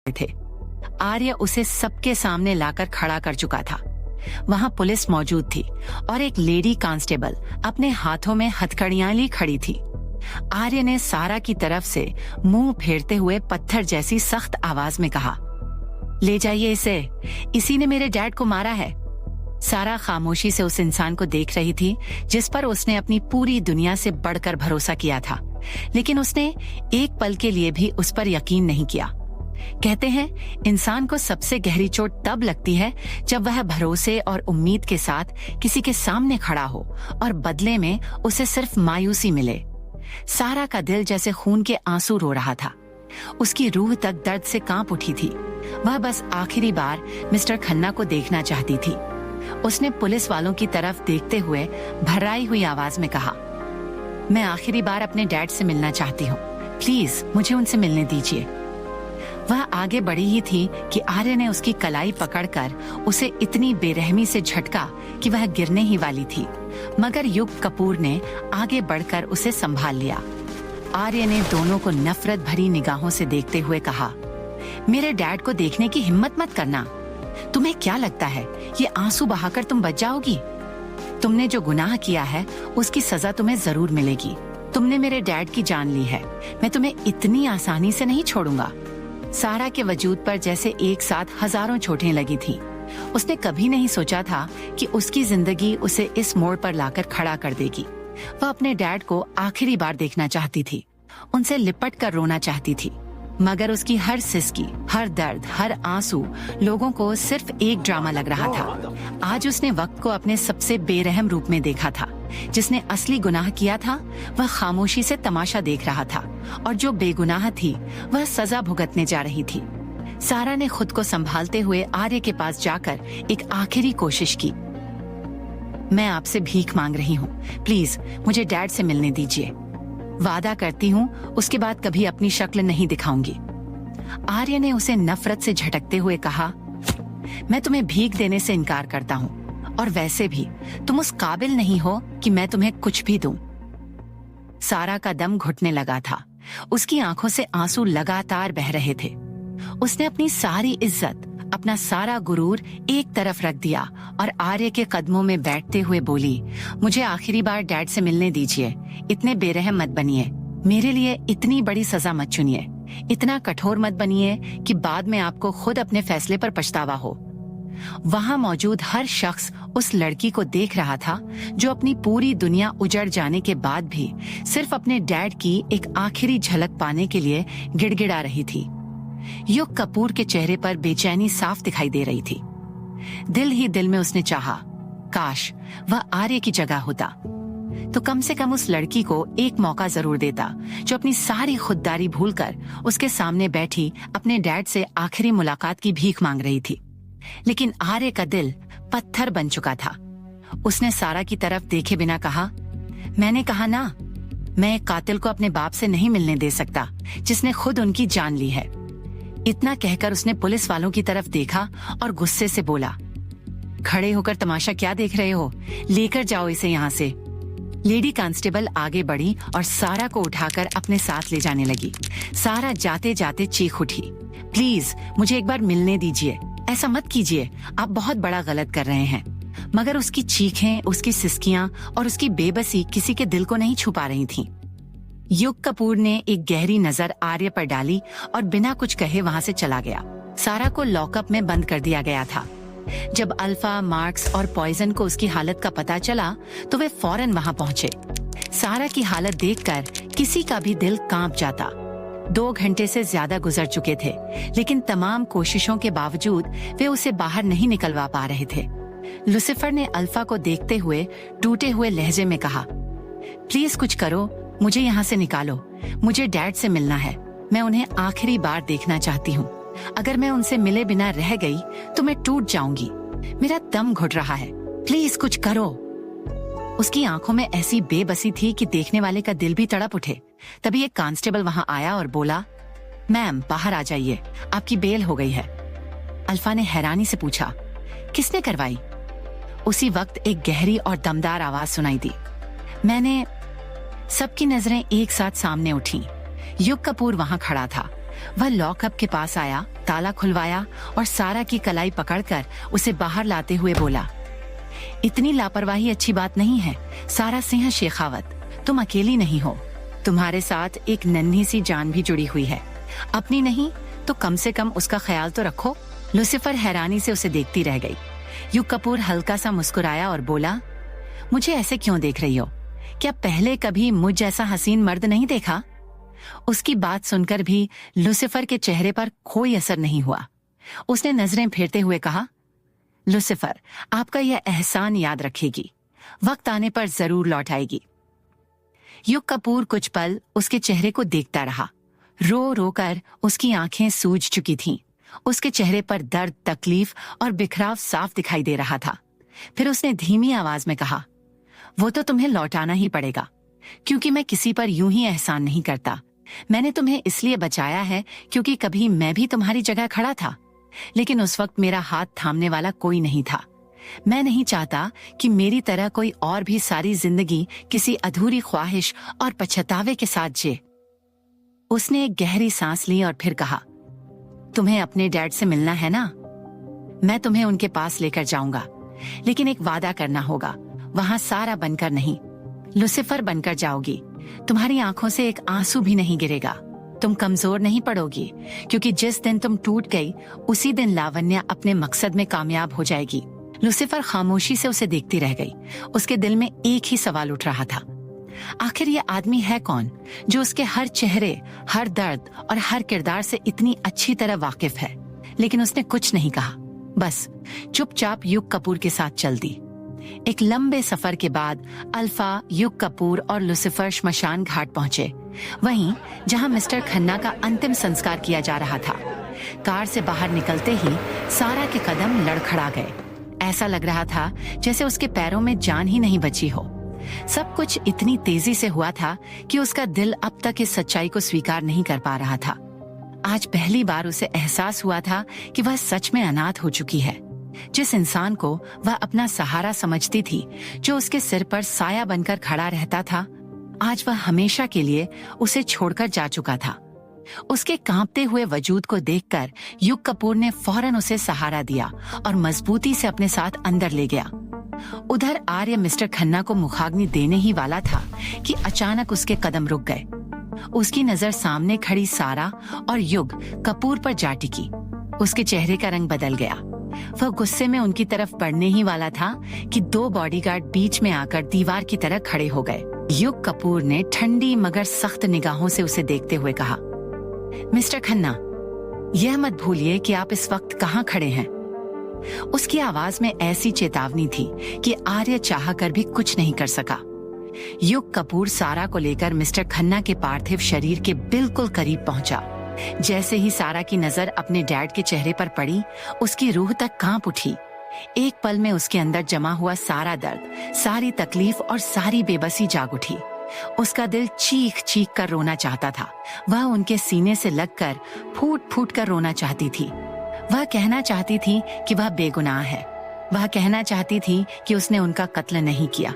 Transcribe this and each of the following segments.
थे। आर्य उसे सबके सामने लाकर खड़ा कर चुका था। वहां पुलिस मौजूद थी और एक लेडी कांस्टेबल अपने हाथों में हथकड़ियां ली खड़ी थी। आर्य ने सारा की तरफ से मुंह फेरते हुए पत्थर जैसी सख्त आवाज में कहा, ले जाइए इसे, इसी ने मेरे डैड को मारा है। सारा खामोशी से उस इंसान को देख रही थी जिस पर उसने अपनी पूरी दुनिया से बढ़कर भरोसा किया था, लेकिन उसने एक पल के लिए भी उस पर यकीन नहीं किया। कहते हैं इंसान को सबसे गहरी चोट तब लगती है जब वह भरोसे और उम्मीद के साथ किसी के सामने खड़ा हो और बदले में उसे सिर्फ मायूसी मिले। सारा का दिल जैसे खून के आंसू रो रहा था। उसकी रूह तक दर्द से कांप उठी थी। वह बस आखिरी बार मिस्टर खन्ना को देखना चाहती थी। उसने पुलिस वालों की तरफ देखते हुए भर्राई हुई आवाज में कहा, मैं आखिरी बार अपने डैड से मिलना चाहती हूँ, प्लीज मुझे उनसे मिलने दीजिए। वह आगे बढ़ी ही थी कि आर्य ने उसकी कलाई पकड़कर उसे इतनी बेरहमी से झटका कि वह गिरने ही वाली थी, मगर युग कपूर ने आगे बढ़कर उसे संभाल लिया। आर्य ने दोनों को नफरत भरी निगाहों से देखते हुए कहा, मेरे डैड को देखने की हिम्मत मत करना। तुम्हें क्या लगता है ये आंसू बहाकर तुम बच जाओगी? तुमने जो गुनाह किया है उसकी सजा तुम्हें जरूर मिलेगी। तुमने मेरे डैड की जान ली है, मैं तुम्हें इतनी आसानी से नहीं छोड़ूंगा। सारा के वजूद पर जैसे एक साथ हजारों चोटें लगी थी। उसने कभी नहीं सोचा था कि उसकी जिंदगी उसे इस मोड़ पर लाकर खड़ा कर देगी। वह अपने डैड को आखिरी बार देखना चाहती थी, उनसे लिपट कर रोना चाहती थी, मगर उसकी हर सिसकी, हर दर्द, हर आंसू लोगों को सिर्फ एक ड्रामा लग रहा था। आज उसने वक्त को अपने सबसे बेरहम रूप में देखा था। जिसने असली गुनाह किया था वह खामोशी से तमाशा देख रहा था और जो बेगुनाह थी वह सजा भुगतने जा रही थी। सारा ने खुद को संभालते हुए आर्य के पास जाकर एक आखिरी कोशिश की। मैं आपसे भीख मांग रही हूँ, प्लीज मुझे डैड से मिलने दीजिए। वादा करती हूँ उसके बाद कभी अपनी शक्ल नहीं दिखाऊंगी। आर्य ने उसे नफरत से झटकते हुए कहा, मैं तुम्हें भीख देने से इनकार करता हूँ, और वैसे भी तुम उस काबिल नहीं हो कि मैं तुम्हें कुछ भी दूं। सारा का दम घुटने लगा था। उसकी आंखों से आंसू लगातार बह रहे थे। उसने अपनी सारी इज्जत, अपना सारा गुरूर एक तरफ रख दिया और आर्य के कदमों में बैठते हुए बोली, मुझे आखिरी बार डैड से मिलने दीजिए। इतने बेरहम मत बनिए, मेरे लिए इतनी बड़ी सजा मत चुनिए, इतना कठोर मत बनिए कि बाद में आपको खुद अपने फैसले पर पछतावा हो। वहां मौजूद हर शख्स उस लड़की को देख रहा था जो अपनी पूरी दुनिया उजड़ जाने के बाद भी सिर्फ अपने डैड की एक आखिरी झलक पाने के लिए गिड़गिड़ा रही थी। युग कपूर के चेहरे पर बेचैनी साफ दिखाई दे रही थी। दिल ही दिल में उसने चाहा, काश वह आर्य की जगह होता, तो कम से कम उस लड़की को एक मौका जरूर देता जो अपनी सारी खुददारी भूलकर उसके सामने बैठी अपने डैड से आखिरी मुलाकात की भीख मांग रही थी। लेकिन आर्य का दिल पत्थर बन चुका था। उसने सारा की तरफ देखे बिना कहा, मैंने कहा ना, मैं एक कातिल को अपने बाप से नहीं मिलने दे सकता जिसने खुद उनकी जान ली है। इतना कहकर उसने पुलिस वालों की तरफ देखा और गुस्से से बोला, खड़े होकर तमाशा क्या देख रहे हो, लेकर जाओ इसे यहाँ से। लेडी कांस्टेबल आगे बढ़ी और सारा को उठाकर अपने साथ ले जाने लगी। सारा जाते जाते चीख उठी, प्लीज मुझे एक बार मिलने दीजिए, ऐसा मत कीजिए, आप बहुत बड़ा गलत कर रहे हैं। मगर उसकी चीखें, उसकी सिसकियां और उसकी बेबसी किसी के दिल को नहीं छुपा रही थीं। युग कपूर ने एक गहरी नजर आर्य पर डाली और बिना कुछ कहे वहां से चला गया। सारा को लॉकअप में बंद कर दिया गया था। जब अल्फा, मार्क्स और पॉइजन को उसकी हालत का पता चला तो वे फौरन वहां पहुंचे। सारा की हालत देखकर किसी का भी दिल कांप जाता। 2 घंटे से ज्यादा गुजर चुके थे, लेकिन तमाम कोशिशों के बावजूद वे उसे बाहर नहीं निकलवा पा रहे थे। लुसिफर ने अल्फा को देखते हुए टूटे हुए लहजे में कहा, प्लीज कुछ करो, मुझे यहाँ से निकालो, मुझे डैड से मिलना है, मैं उन्हें आखिरी बार देखना चाहती हूँ। अगर मैं उनसे मिले बिना रह गई तो मैं टूट जाऊंगी, मेरा दम घुट रहा है, प्लीज कुछ करो। उसकी आंखों में ऐसी बेबसी थी कि देखने वाले का दिल भी तड़प उठे। तभी एक कांस्टेबल वहां आया और बोला, मैम बाहर आ जाइए, आपकी बेल हो गई है। अल्फा ने हैरानी से पूछा, किसने करवाई? उसी वक्त एक गहरी और दमदार आवाज सुनाई दी, मैंने। सबकी नजरें एक साथ सामने उठी। युग कपूर वहां खड़ा था, वह लॉकअप के पास आया, ताला खुलवाया और सारा की कलाई पकड़कर उसे बाहर लाते हुए बोला, इतनी लापरवाही अच्छी बात नहीं है सारा सिंह शेखावत, तुम अकेली नहीं हो, तुम्हारे साथ एक नन्ही सी जान भी जुड़ी हुई है, अपनी नहीं तो कम से कम उसका ख्याल तो रखो। लुसिफर हैरानी से उसे देखती रह गई। युग कपूर हल्का सा मुस्कुराया और बोला, मुझे ऐसे क्यों देख रही हो? क्या पहले कभी मुझ जैसा हसीन मर्द नहीं देखा? उसकी बात सुनकर भी लुसिफर के चेहरे पर कोई असर नहीं हुआ। उसने नजरें फेरते हुए कहा, लुसिफर, आपका यह एहसान याद रखेगी, वक्त आने पर जरूर लौट आएगी। युग कपूर कुछ पल उसके चेहरे को देखता रहा। रो रो कर उसकी आंखें सूज चुकी थीं। उसके चेहरे पर दर्द, तकलीफ और बिखराव साफ दिखाई दे रहा था। फिर उसने धीमी आवाज में कहा, वो तो तुम्हें लौटाना ही पड़ेगा, क्योंकि मैं किसी पर यूं ही एहसान नहीं करता। मैंने तुम्हें इसलिए बचाया है क्योंकि कभी मैं भी तुम्हारी जगह खड़ा था, लेकिन उस वक्त मेरा हाथ थामने वाला कोई नहीं था। मैं नहीं चाहता कि मेरी तरह कोई और भी सारी जिंदगी किसी अधूरी ख्वाहिश और पछतावे के साथ जिए। उसने एक गहरी सांस ली और फिर कहा, तुम्हें अपने डैड से मिलना है ना? मैं तुम्हें उनके पास लेकर जाऊंगा, लेकिन एक वादा करना होगा, वहां सारा बनकर नहीं, लुसिफर बनकर जाओगी। तुम्हारी आंखों से एक आंसू भी नहीं गिरेगा। तुम कमजोर नहीं पड़ोगी, क्योंकि जिस दिन तुम टूट गई उसी दिन लावण्या अपने मकसद में कामयाब हो जाएगी। लुसिफर खामोशी से उसे देखती रह गई। उसके दिल में एक ही सवाल उठ रहा था, आखिर ये आदमी है कौन जो उसके हर चेहरे, हर दर्द और हर किरदार से इतनी अच्छी तरह वाकिफ है? लेकिन उसने कुछ नहीं कहा, बस चुपचाप युग कपूर के साथ चल दी। एक लंबे सफर के बाद अल्फा, युग कपूर और लुसिफर श्मशान घाट पहुंचे, वहीं जहां मिस्टर खन्ना का अंतिम संस्कार किया जा रहा था। कार से बाहर निकलते ही सारा के कदम लड़खड़ा गए। ऐसा लग रहा था जैसे उसके पैरों में जान ही नहीं बची हो। सब कुछ इतनी तेजी से हुआ था कि उसका दिल अब तक इस सच्चाई को स्वीकार नहीं कर पा रहा था। आज पहली बार उसे एहसास हुआ था कि वह सच में अनाथ हो चुकी है। जिस इंसान को वह अपना सहारा समझती थी, जो उसके सिर पर साया बनकर खड़ा रहता था, आज वह हमेशा के लिए उसे छोड़कर जा चुका था। उसके कांपते हुए वजूद को देखकर युग कपूर ने फौरन उसे सहारा दिया और मजबूती से अपने साथ अंदर ले गया। उधर आर्य मिस्टर खन्ना को मुखाग्नि देने ही वाला था कि अचानक उसके कदम रुक गए। उसकी नजर सामने खड़ी सारा और युग कपूर पर जा टिकी। उसके चेहरे का रंग बदल गया। वह गुस्से में उनकी तरफ बढ़ने ही वाला था कि दो बॉडीगार्ड बीच में आकर दीवार की तरह खड़े हो गए। युग कपूर ने ठंडी मगर सख्त निगाहों से उसे देखते हुए कहा, मिस्टर खन्ना, यह मत भूलिए कि आप इस वक्त कहाँ खड़े हैं। उसकी आवाज में ऐसी चेतावनी थी कि आर्य चाह कर भी कुछ नहीं कर सका। युग कपूर सारा को लेकर मिस्टर खन्ना के पार्थिव शरीर के बिल्कुल करीब पहुंचा। जैसे ही सारा की नजर अपने डैड के चेहरे पर पड़ी, उसकी रूह तक कांप उठी। एक पल में उसके अंदर जमा हुआ सारा दर्द, सारी तकलीफ और सारी बेबसी जाग उठी। उसका दिल चीख चीख कर रोना चाहता था। वह उनके सीने से लगकर फूट फूट कर रोना चाहती थी। वह कहना चाहती थी कि वह बेगुनाह है। वह कहना चाहती थी कि उसने उनका कत्ल नहीं किया,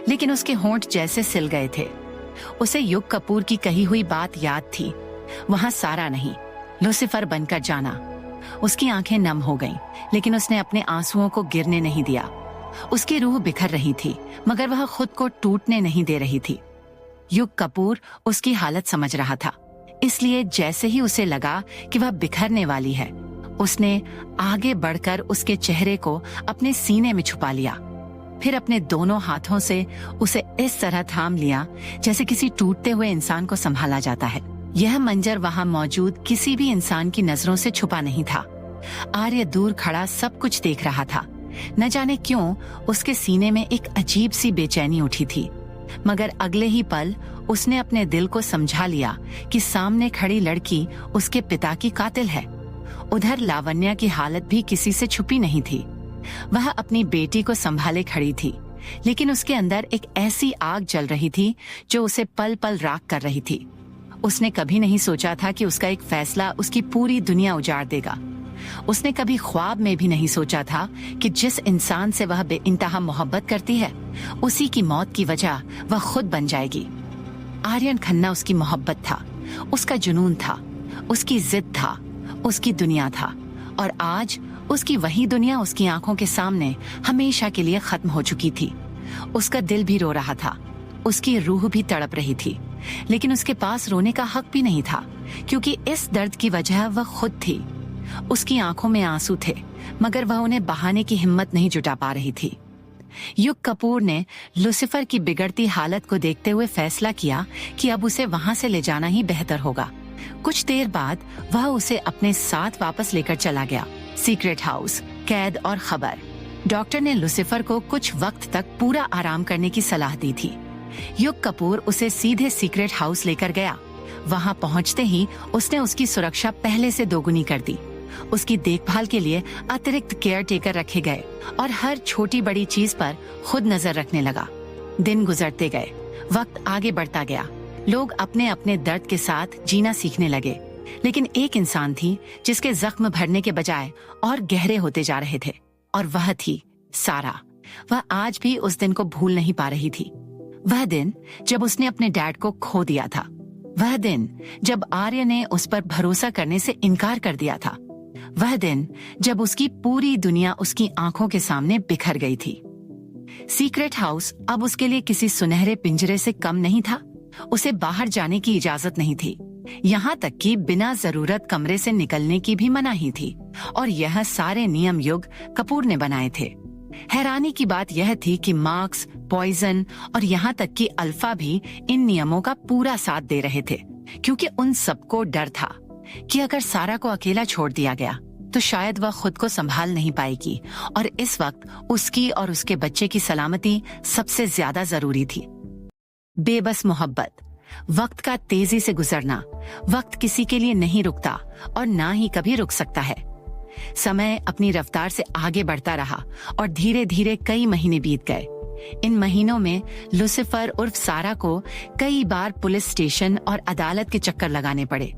लेकिन उसके होंठ जैसे सिल गए थे। उसे युग कपूर की कही हुई बात याद थी, वहां सारा नहीं, लुसिफर बनकर जाना। उसकी आंखें नम हो गईं, लेकिन उसने अपने आंसुओं को गिरने नहीं दिया। उसकी रूह बिखर रही थी, मगर वह खुद को टूटने नहीं दे रही थी। युग कपूर उसकी हालत समझ रहा था, इसलिए जैसे ही उसे लगा कि वह बिखरने वाली है, उसने आगे बढ़कर उसके चेहरे को अपने सीने में छुपा लिया। फिर अपने दोनों हाथों से उसे इस तरह थाम लिया जैसे किसी टूटते हुए इंसान को संभाला जाता है। यह मंजर वहां मौजूद किसी भी इंसान की नजरों से छुपा नहीं था। आर्य दूर खड़ा सब कुछ देख रहा था। न जाने क्यों उसके सीने में एक अजीब सी बेचैनी उठी थी, मगर अगले ही पल उसने अपने दिल को समझा लिया कि सामने खड़ी लड़की उसके पिता की कातिल है। उधर लावण्या की हालत भी किसी से छुपी नहीं थी। वह अपनी बेटी को संभाले खड़ी थी, लेकिन उसके अंदर एक ऐसी आग जल रही थी जो उसे पल पल राख कर रही थी। उसने कभी नहीं सोचा था कि उसका एक फैसला उसकी पूरी दुनिया उजाड़ देगा। उसने कभी ख्वाब में भी नहीं सोचा था कि जिस इंसान से वह बेइंतहा मोहब्बत करती है, उसी की मौत की वजह वह खुद बन जाएगी। आर्यन खन्ना उसकी मोहब्बत था, उसका जुनून था। उसकी जिद था, उसकी दुनिया था, और आज उसकी वही दुनिया उसकी आंखों के सामने हमेशा के लिए खत्म हो चुकी थी। उसका दिल भी रो रहा था, उसकी रूह भी तड़प रही थी, लेकिन उसके पास रोने का हक भी नहीं था, क्योंकि इस दर्द की वजह वह खुद थी। उसकी आंखों में आंसू थे, मगर वह उन्हें बहाने की हिम्मत नहीं जुटा पा रही थी। युग कपूर ने लुसिफर की बिगड़ती हालत को देखते हुए फैसला किया कि अब उसे वहां से ले जाना ही बेहतर होगा। कुछ देर बाद वह उसे अपने साथ वापस लेकर चला गया। सीक्रेट हाउस, कैद और खबर। डॉक्टर ने लुसिफर को कुछ वक्त तक पूरा आराम करने की सलाह दी थी। युग कपूर उसे सीधे सीक्रेट हाउस लेकर गया। वहां पहुंचते ही उसने उसकी सुरक्षा पहले से दोगुनी कर दी। उसकी देखभाल के लिए अतिरिक्त केयर टेकर रखे गए और हर छोटी बड़ी चीज पर खुद नजर रखने लगा। दिन गुजरते गए, वक्त आगे बढ़ता गया। लोग अपने अपने दर्द के साथ जीना सीखने लगे, लेकिन एक इंसान थी जिसके जख्म भरने के बजाय और गहरे होते जा रहे थे, और वह थी सारा। वह आज भी उस दिन को भूल नहीं पा रही थी। वह दिन जब उसने अपने डैड को खो दिया था। वह दिन जब आर्य ने उस पर भरोसा करने से इनकार कर दिया था। वह दिन जब उसकी पूरी दुनिया उसकी आंखों के सामने बिखर गई थी। सीक्रेट हाउस अब उसके लिए किसी सुनहरे पिंजरे से कम नहीं था। उसे बाहर जाने की इजाजत नहीं थी, यहाँ तक कि बिना जरूरत कमरे से निकलने की भी मनाही थी, और यह सारे नियम युग कपूर ने बनाए थे। हैरानी की बात यह थी कि मार्क्स, पॉइजन और यहाँ तक कि अल्फा भी इन नियमों का पूरा साथ दे रहे थे, क्योंकि उन सबको डर था कि अगर सारा को अकेला छोड़ दिया गया तो शायद वह खुद को संभाल नहीं पाएगी, और इस वक्त उसकी और उसके बच्चे की सलामती सबसे ज्यादा जरूरी थी। बेबस मोहब्बत, वक्त का तेजी से गुजरना। वक्त किसी के लिए नहीं रुकता और ना ही कभी रुक सकता है। समय अपनी रफ्तार से आगे बढ़ता रहा और धीरे धीरे कई महीने बीत गए। इन महीनों में लुसिफर उर्फ सारा को कई बार पुलिस स्टेशन और अदालत के चक्कर लगाने पड़े।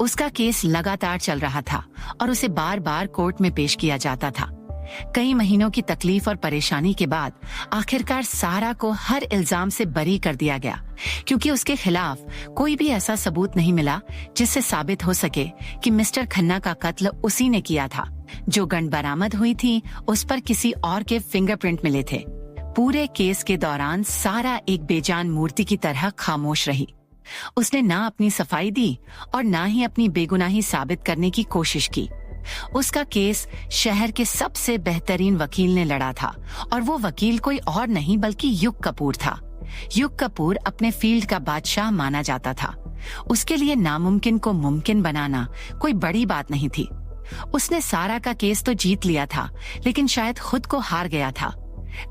उसका केस लगातार चल रहा था और उसे बार बार कोर्ट में पेश किया जाता था। कई महीनों की तकलीफ और परेशानी के बाद आखिरकार सारा को हर इल्जाम से बरी कर दिया गया, क्योंकि उसके खिलाफ कोई भी ऐसा सबूत नहीं मिला जिससे साबित हो सके कि मिस्टर खन्ना का कत्ल उसी ने किया था। जो गन बरामद हुई थी उस पर किसी और के फिंगरप्रिंट मिले थे। पूरे केस के दौरान सारा एक बेजान मूर्ति की तरह खामोश रही। उसने ना अपनी सफाई दी और ना ही अपनी बेगुनाही साबित करने की कोशिश की। उसका केस शहर के सबसे बेहतरीन वकील ने लड़ा था, और वो वकील कोई और नहीं बल्कि युग कपूर था। युग कपूर अपने फील्ड का बादशाह माना जाता था। उसके लिए नामुमकिन को मुमकिन बनाना कोई बड़ी बात नहीं थी। उसने सारा का केस तो जीत लिया था, लेकिन शायद खुद को हार गया था।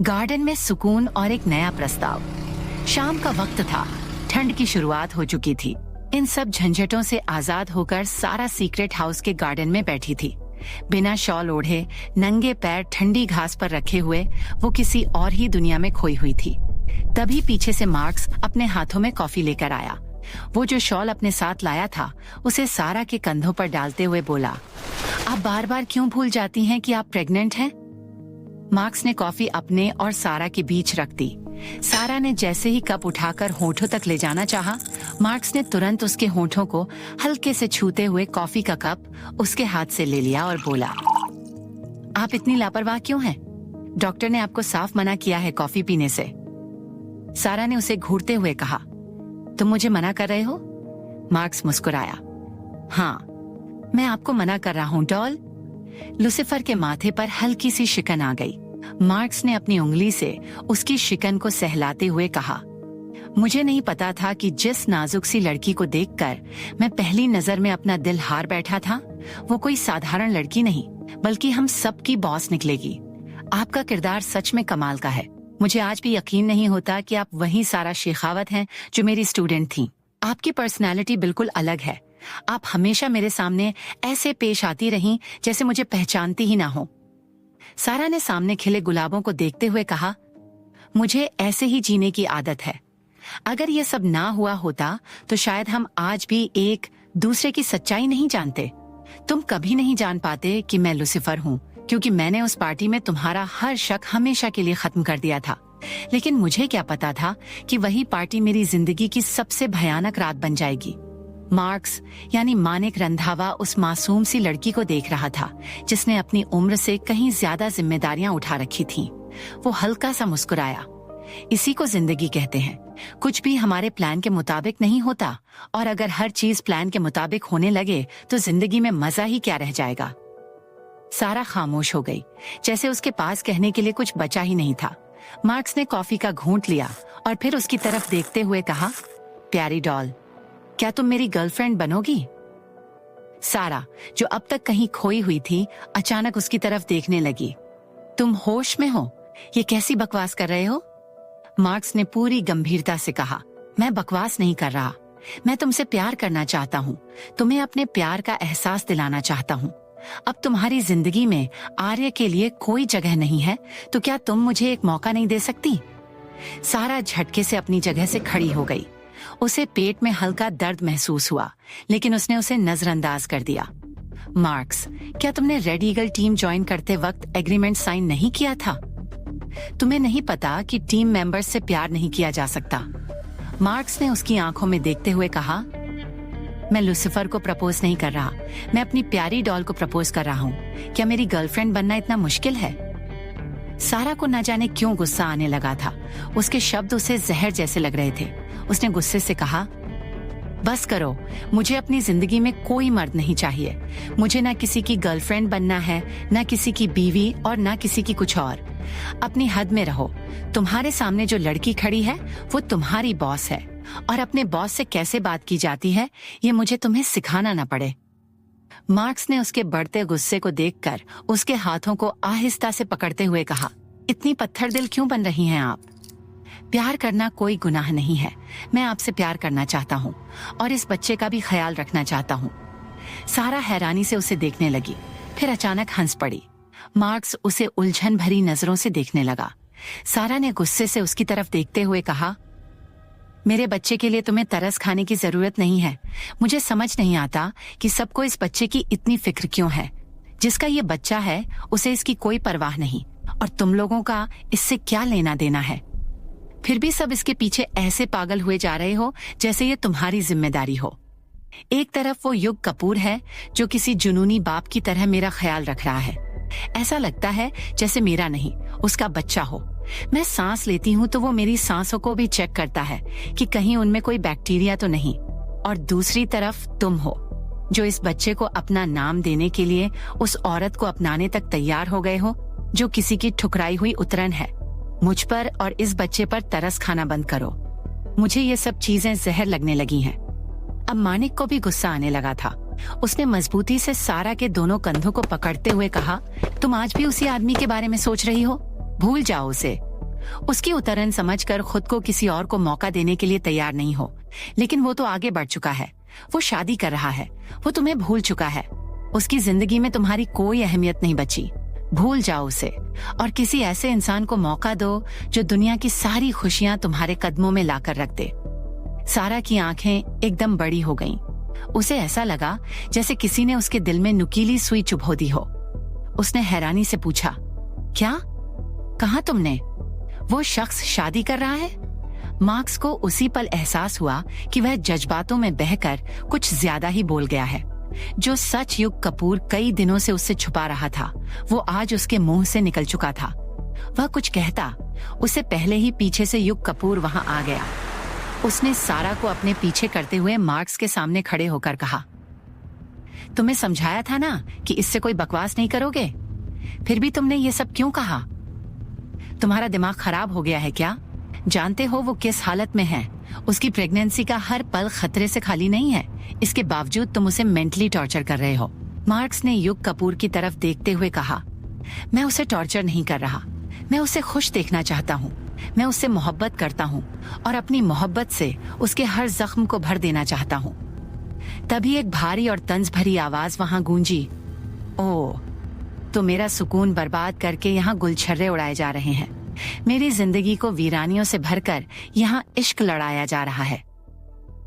गार्डन में सुकून और एक नया प्रस्ताव। शाम का वक्त था, ठंड की शुरुआत हो चुकी थी। इन सब झंझटों से आजाद होकर सारा सीक्रेट हाउस के गार्डन में बैठी थी। बिना शॉल ओढ़े, नंगे पैर ठंडी घास पर रखे हुए वो किसी और ही दुनिया में खोई हुई थी। तभी पीछे से मार्क्स अपने हाथों में कॉफी लेकर आया। वो जो शॉल अपने साथ लाया था उसे सारा के कंधों पर डालते हुए बोला, आप बार बार क्यों भूल जाती हैं कि आप प्रेग्नेंट हैं? मार्क्स ने कॉफी अपने और सारा के बीच रख दी। सारा ने जैसे ही कप उठाकर होठों तक ले जाना चाहा, मार्क्स ने तुरंत उसके होठों को हल्के से छूते हुए कॉफी का कप उसके हाथ से ले लिया और बोला, आप इतनी लापरवाह क्यों हैं? डॉक्टर ने आपको साफ मना किया है कॉफी पीने से। सारा ने उसे घूरते हुए कहा, तुम मुझे मना कर रहे हो? मार्क्स मुस्कुराया, हाँ, मैं आपको मना कर रहा हूँ डॉल। लुसिफर के माथे पर हल्की सी शिकन आ गई। मार्क्स ने अपनी उंगली से उसकी शिकन को सहलाते हुए कहा, मुझे नहीं पता था कि जिस नाजुक सी लड़की को देखकर मैं पहली नजर में अपना दिल हार बैठा था, वो कोई साधारण लड़की नहीं बल्कि हम सबकी बॉस निकलेगी। आपका किरदार सच में कमाल का है। मुझे आज भी यकीन नहीं होता कि आप वही सारा शेखावत हैं जो मेरी स्टूडेंट थी। आपकी पर्सनैलिटी बिल्कुल अलग है। आप हमेशा मेरे सामने ऐसे पेश आती रहीं जैसे मुझे पहचानती ही ना हो। सारा ने सामने खिले गुलाबों को देखते हुए कहा, मुझे ऐसे ही जीने की आदत है। अगर ये सब ना हुआ होता तो शायद हम आज भी एक दूसरे की सच्चाई नहीं जानते। तुम कभी नहीं जान पाते कि मैं लुसिफर हूँ, क्योंकि मैंने उस पार्टी में तुम्हारा हर शक हमेशा के लिए खत्म कर दिया था। लेकिन मुझे क्या पता था कि वही पार्टी मेरी जिंदगी की सबसे भयानक रात बन जाएगी। मार्क्स यानी मानिक रंधावा उस मासूम सी लड़की को देख रहा था जिसने अपनी उम्र से कहीं ज्यादा जिम्मेदारियां उठा रखी थीं। वो हल्का सा मुस्कुराया। इसी को जिंदगी कहते हैं। कुछ भी हमारे प्लान के मुताबिक नहीं होता, और अगर हर चीज प्लान के मुताबिक होने लगे तो जिंदगी में मजा ही क्या रह जाएगा। सारा खामोश हो गई, जैसे उसके पास कहने के लिए कुछ बचा ही नहीं था। मार्क्स ने कॉफी का घूंट लिया और फिर उसकी तरफ देखते हुए कहा, प्यारी डॉल, क्या तुम मेरी गर्लफ्रेंड बनोगी? सारा, जो अब तक कहीं खोई हुई थी, अचानक उसकी तरफ देखने लगी। तुम होश में हो? ये कैसी बकवास कर रहे हो? मार्क्स ने पूरी गंभीरता से कहा, मैं बकवास नहीं कर रहा। मैं तुमसे प्यार करना चाहता हूँ, तुम्हें अपने प्यार का एहसास दिलाना चाहता हूँ। अब तुम्हारी जिंदगी में आर्य के लिए कोई जगह नहीं है, तो क्या तुम मुझे एक मौका नहीं दे सकती? सारा झटके से अपनी जगह से खड़ी हो गई। उसे पेट में हल्का दर्द महसूस हुआ, लेकिन उसने उसे नजरअंदाज कर दिया। मार्क्स, क्या तुमने रेड ईगल टीम ज्वाइन करते वक्त एग्रीमेंट साइन नहीं किया था? तुम्हें नहीं पता कि टीम मेंबर्स से प्यार नहीं किया जा सकता? मार्क्स ने उसकी आंखों में देखते हुए कहा, मैं लूसिफर को प्रपोज नहीं कर रहा, मैं अपनी प्यारी डॉल को प्रपोज कर रहा हूँ। क्या मेरी गर्लफ्रेंड बनना इतना मुश्किल है? सारा को न जाने क्यों गुस्सा आने लगा था। उसके शब्द उसे जहर जैसे लग रहे थे। उसने गुस्से से कहा, बस करो, मुझे अपनी जिंदगी में कोई मर्द नहीं चाहिए। मुझे ना किसी की गर्लफ्रेंड बनना है, ना किसी की बीवी, और ना किसी की कुछ और। अपनी हद में रहो। तुम्हारे सामने जो लड़की खड़ी है वो तुम्हारी बॉस है, और अपने बॉस से कैसे बात की जाती है ये मुझे तुम्हें सिखाना ना पड़े। मार्क्स ने उसके बढ़ते गुस्से को देखकर उसके हाथों को आहिस्ता से पकड़ते हुए कहा, इतनी पत्थर दिल क्यों बन रही हैं आप? प्यार करना कोई गुनाह नहीं है। मैं आपसे प्यार करना चाहता हूँ और इस बच्चे का भी ख्याल रखना चाहता हूँ। सारा हैरानी से उसे देखने लगी, फिर अचानक हंस पड़ी। मार्क्स उसे उलझन भरी नजरों से देखने लगा। सारा ने गुस्से से उसकी तरफ देखते हुए कहा, मेरे बच्चे के लिए तुम्हें तरस खाने की जरूरत नहीं है। मुझे समझ नहीं आता कि सबको इस बच्चे की इतनी फिक्र क्यों है। जिसका ये बच्चा है उसे इसकी कोई परवाह नहीं, और तुम लोगों का इससे क्या लेना देना है। फिर भी सब इसके पीछे ऐसे पागल हुए जा रहे हो जैसे ये तुम्हारी जिम्मेदारी हो। एक तरफ वो युग कपूर है जो किसी जुनूनी बाप की तरह मेरा ख्याल रख रहा है। ऐसा लगता है जैसे मेरा नहीं उसका बच्चा हो। मैं सांस लेती हूँ तो वो मेरी सांसों को भी चेक करता है कि कहीं उनमें कोई बैक्टीरिया तो नहीं। और दूसरी तरफ तुम हो जो इस बच्चे को अपना नाम देने के लिए उस औरत को अपनाने तक तैयार हो गए हो जो किसी की ठुकराई हुई उतरन है। मुझ पर और इस बच्चे पर तरस खाना बंद करो। मुझे ये सब चीजें जहर लगने लगी हैं। अब मानिक को भी गुस्सा आने लगा था। उसने मजबूती से सारा के दोनों कंधों को पकड़ते हुए कहा, तुम आज भी उसी आदमी के बारे में सोच रही हो? भूल जाओ उसे। उसकी उतरन समझकर खुद को किसी और को मौका देने के लिए तैयार नहीं हो, लेकिन वो तो आगे बढ़ चुका है। वो शादी कर रहा है, वो तुम्हें भूल चुका है। उसकी जिंदगी में तुम्हारी कोई अहमियत नहीं बची। भूल जाओ उसे और किसी ऐसे इंसान को मौका दो जो दुनिया की सारी खुशियां तुम्हारे कदमों में लाकर रख दे। सारा की आंखें एकदम बड़ी हो गईं। उसे ऐसा लगा जैसे किसी ने उसके दिल में नुकीली सुई चुभो दी हो। उसने हैरानी से पूछा, क्या कहा तुमने? वो शख्स शादी कर रहा है? मार्क्स को उसी पल एहसास हुआ कि वह जज्बातों में बहकर कुछ ज्यादा ही बोल गया है। जो सच युग कपूर कई दिनों से उससे छुपा रहा था वो आज उसके मुंह से निकल चुका था। वह कुछ कहता उससे पहले ही पीछे से युग कपूर वहां आ गया। उसने सारा को अपने पीछे करते हुए मार्क्स के सामने खड़े होकर कहा, तुम्हें समझाया था ना कि इससे कोई बकवास नहीं करोगे, फिर भी तुमने ये सब क्यों कहा? तुम्हारा दिमाग खराब हो गया है क्या? जानते हो वो किस हालत में है? उसकी प्रेगनेंसी का हर पल खतरे से खाली नहीं है। इसके बावजूद तुम उसे मेंटली टॉर्चर कर रहे हो। मार्क्स ने युग कपूर की तरफ देखते हुए कहा, मैं उसे टॉर्चर नहीं कर रहा। मैं उसे खुश देखना चाहता हूँ। मैं उससे मोहब्बत करता हूँ और अपनी मोहब्बत से उसके हर जख्म को भर देना चाहता हूँ। तभी एक भारी और तंज भरी आवाज वहां गूंजी, ओह, तो मेरा सुकून बर्बाद करके यहाँ गुलछर्रे उड़ाए जा रहे हैं। मेरी जिंदगी को वीरानियों से भरकर यहाँ इश्क लड़ाया जा रहा है।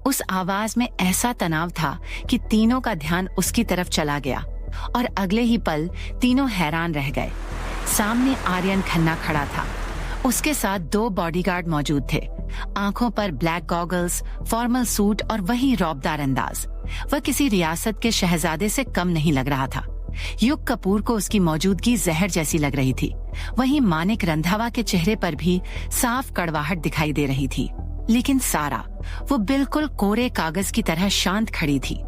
उस आवाज में ऐसा तनाव था कि तीनों का ध्यान उसकी तरफ चला गया और अगले ही पल तीनों हैरान रह गए। सामने आर्यन खन्ना खड़ा था। उसके साथ 2 बॉडीगार्ड मौजूद थे। आंखों पर ब्लैक गॉगल्स, फॉर्मल सूट और वही रौबदार अंदाज। वह किसी रियासत के शहजादे से कम नहीं लग रहा था। युग कपूर को उसकी मौजूदगी जहर जैसी लग रही थी। वहीं मानिक रंधावा के चेहरे पर भी साफ कड़वाहट दिखाई दे रही थी। लेकिन सारा, वो बिल्कुल कोरे कागज की तरह शांत खड़ी थी।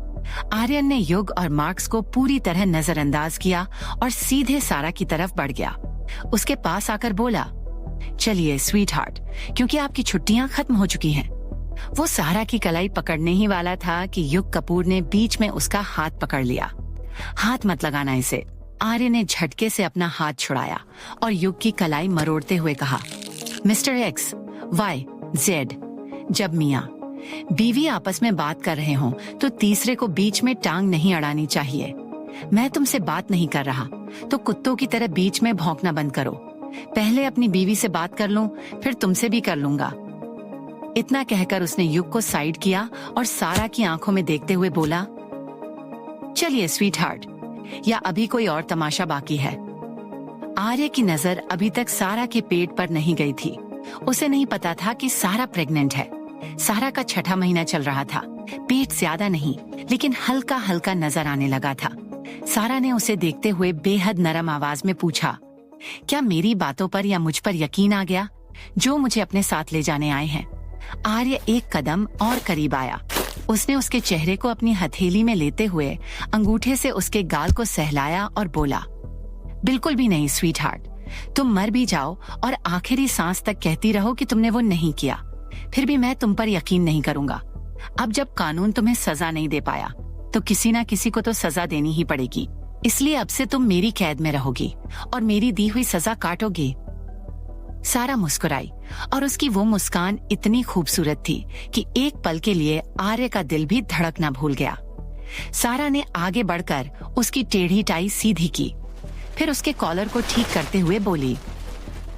आर्यन ने युग और मार्क्स को पूरी तरह नजरअंदाज किया और सीधे सारा की तरफ बढ़ गया। उसके पास आकर बोला, चलिए स्वीट हार्ट, क्योंकि आपकी छुट्टियां खत्म हो चुकी हैं। वो सारा की कलाई पकड़ने ही वाला था कि युग कपूर ने बीच में उसका हाथ पकड़ लिया। हाथ मत लगाना इसे। आर्य ने झटके से अपना हाथ छुड़ाया और युग की कलाई मरोड़ते हुए कहा, मिस्टर एक्स, वाई, जेड, जब मियाँ बीवी आपस में बात कर रहे हों तो तीसरे को बीच में टांग नहीं अड़ानी चाहिए। मैं तुमसे बात नहीं कर रहा तो कुत्तों की तरह बीच में भौंकना बंद करो। पहले अपनी बीवी से बात कर लूं, फिर तुमसे भी कर लूंगा। इतना कहकर उसने युग को साइड किया और सारा की आंखों में देखते हुए बोला, चलिए स्वीट हार्ट, या अभी कोई और तमाशा बाकी है। आर्य की नजर अभी तक सारा के पेट पर नहीं गई थी। उसे नहीं पता था कि सारा प्रेग्नेंट है। सारा का 6वां महीना चल रहा था। पेट ज्यादा नहीं, लेकिन हल्का हल्का नजर आने लगा था। सारा ने उसे देखते हुए बेहद नरम आवाज में पूछा, क्या मेरी बातों पर या मुझ पर यकीन आ गया, जो मुझे अपने साथ ले जाने आए हैं? आर्य एक कदम और करीब आया। उसने उसके चेहरे को अपनी हथेली में लेते हुए अंगूठे से उसके गाल को सहलाया और बोला, बिल्कुल भी नहीं स्वीट हार्ट, तुम मर भी जाओ और आखिरी सांस तक कहती रहो कि तुमने वो नहीं किया, फिर भी मैं तुम पर यकीन नहीं करूंगा। अब जब कानून तुम्हें सजा नहीं दे पाया तो किसी ना किसी को तो सजा देनी ही पड़ेगी। इसलिए अब से तुम मेरी कैद में रहोगी और मेरी दी हुई सजा काटोगी। सारा मुस्कुराई और उसकी वो मुस्कान इतनी खूबसूरत थी कि एक पल के लिए आर्य का दिल भी धड़कना भूल गया। सारा ने आगे बढ़कर उसकी टेढ़ी टाई सीधी की, फिर उसके कॉलर को ठीक करते हुए बोली,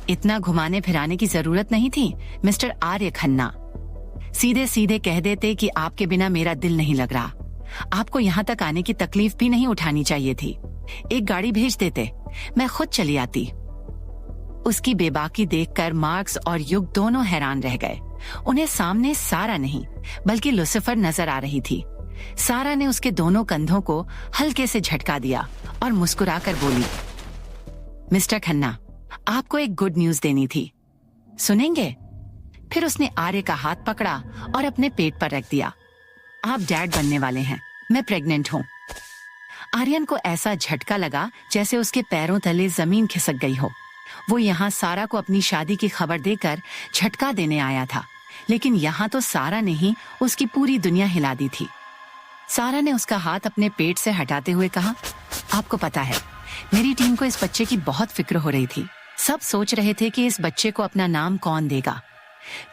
इतना घुमाने फिराने की जरूरत नहीं थी मिस्टर आर्य खन्ना। सीधे सीधे कह देते कि आपके बिना मेरा दिल नहीं लग रहा। आपको यहाँ तक आने की तकलीफ भी नहीं उठानी चाहिए थी। एक गाड़ी भेज देते, मैं खुद चली आती। उसकी बेबाकी देखकर मार्क्स और युग दोनों हैरान रह गए। उन्हें सामने सारा नहीं बल्कि लुसिफर नजर आ रही थी। सारा ने उसके दोनों कंधों को हल्के से झटका दिया और मुस्कुराकर बोली, मिस्टर खन्ना, आपको एक गुड न्यूज देनी थी, सुनेंगे? फिर उसने आर्य का हाथ पकड़ा और अपने पेट पर रख दिया। आप डैड बनने वाले हैं, मैं प्रेग्नेंट हूँ। आर्यन को ऐसा झटका लगा जैसे उसके पैरों तले जमीन खिसक गई हो। वो यहाँ सारा को अपनी शादी की खबर देकर झटका देने आया था, लेकिन यहाँ तो सारा ने ही उसकी पूरी दुनिया हिला दी थी। सारा ने उसका हाथ अपने पेट से हटाते हुए कहा, आपको पता है, मेरी टीम को इस बच्चे की बहुत फिक्र हो रही थी। सब सोच रहे थे कि इस बच्चे को अपना नाम कौन देगा।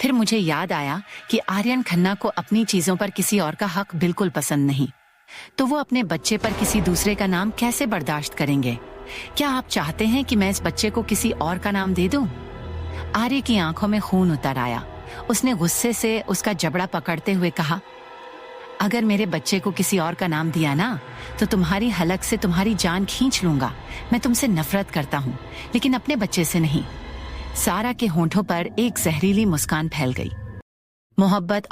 फिर मुझे याद आया कि आर्यन खन्ना को अपनी चीजों पर किसी और का हक बिल्कुल पसंद नहीं, तो वो अपने बच्चे पर किसी दूसरे का नाम कैसे बर्दाश्त करेंगे? क्या आप चाहते हैं कि मैं इस बच्चे को किसी और का नाम दे दूं? आर्य की आंखों में खून उतर आया। उसने गुस्से से उसका जबड़ा पकड़ते हुए कहा, अगर मेरे बच्चे को किसी और का नाम दिया ना, तो तुम्हारी हलक से तुम्हारी जान खींच लूंगा। मैं तुमसे नफरत करता हूँ, लेकिन अपने बच्चे से नहीं। सारा के होंठों पर एक जहरीली मुस्कान फैल गई। मोहब्बत